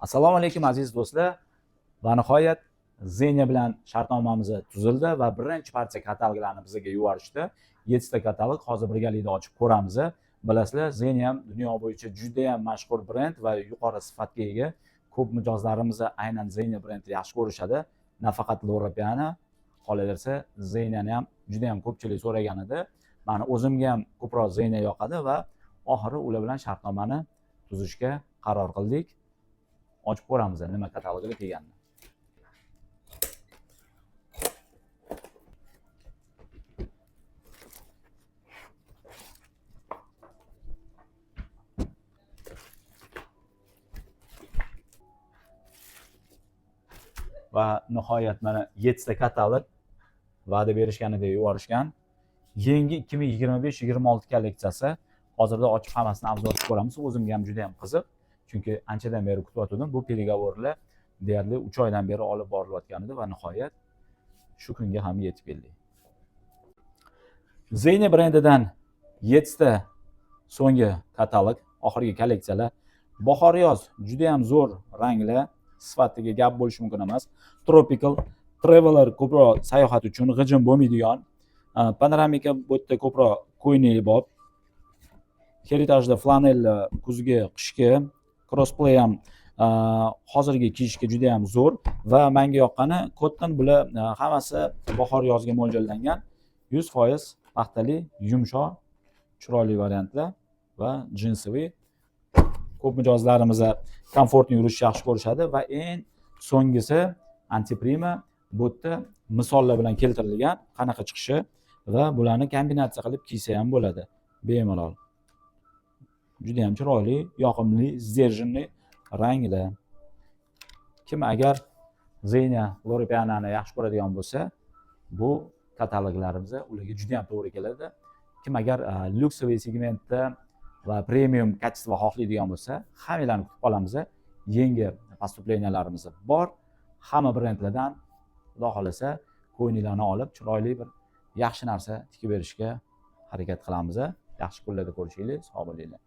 Assalomu alaykum aziz do'stlar. Va nihoyat Zenya bilan shartnomamiz tuzildi va birinchi partiya kataloglarni bizga yuborishdi. 7 ta katalog hozir birgalikda ochib ko'ramiz. Bilasizlar, Zenya ham dunyo bo'yicha juda ham mashhur brend va yuqori sifatga ega. Ko'p mijozlarimiz aynan Zenya brendini yaxshi ko'rishadi. Nafaqat L'Oreal'ni, qolaversa Zenyani ham juda ham ko'pchilik so'ragan edi. Meni o'zimga ham ko'proq Zenya yoqadi va oxiri ular bilan shartnomani tuzishga qaror qildik. Ochib ko'ramiz nima katalogida kelganini. Va nihoyat mana 7 ta katalog va'da berishganidek yuborishgan. Yangi 2025-26 kolleksiyasi. Hozirda ochib hammasini obzor qilib ko'ramiz. O'zimga ham juda ham qiziq. Chunki anchadan beri kutib bu переговорlar deyarli 3 oydan beri olib borilayotgan edi va nihoyat shu kunga ham yetib keldik. Zenya brendidan 7 ta so'nggi katalog, oxirgi kolleksiyalar. Bahor yoz juda ham zo'r ranglar, sifatiga gap bo'lishi mumkin emas. Tropical Traveler ko'proq sayohat uchun g'ijim bo'lmaydigan, panoramika bu yerda ko'proq ko'yni bob. Heritage flanel kuzgi, qishki, crossplay ham hozirgi kiyishga juda ham zo'r va menga yoqqani cotton bular hammasi bahor yozga mo'ljallangan. 100% paxtali, yumshoq, chiroyli variantlar va jinsiviy. Ko'p mijozlarimiz komfortni yurishni yaxshi ko'rishadi va eng so'nggisi antiprima bu yerda misollar bilan keltirilgan, qanaqa chiqishi va bularni kombinatsiya qilib kiysa ham bo'ladi bemalol. Juda ham chiroyli, yoqimli, sdержанный ranglar. Kim agar Zenya, L'Oreal'ni yaxshi ko'radigan bo'lsa, bu kataloglarimiz ularga juda ham to'g'ri keladi. Kim agar lyuksoviy segmentda va premium kачество xohlaydigan bo'lsa, hammalarni kutib qolamiz. Yangi поступлениyalarimiz bor. Hamma brendlardan xudo xolasa ko'ynilarni olib, chiroyli bir yaxshi narsa tikib berishga harakat qilamiz. Yaxshi kunlarda ko'rishaylik, sog' bo'linglar.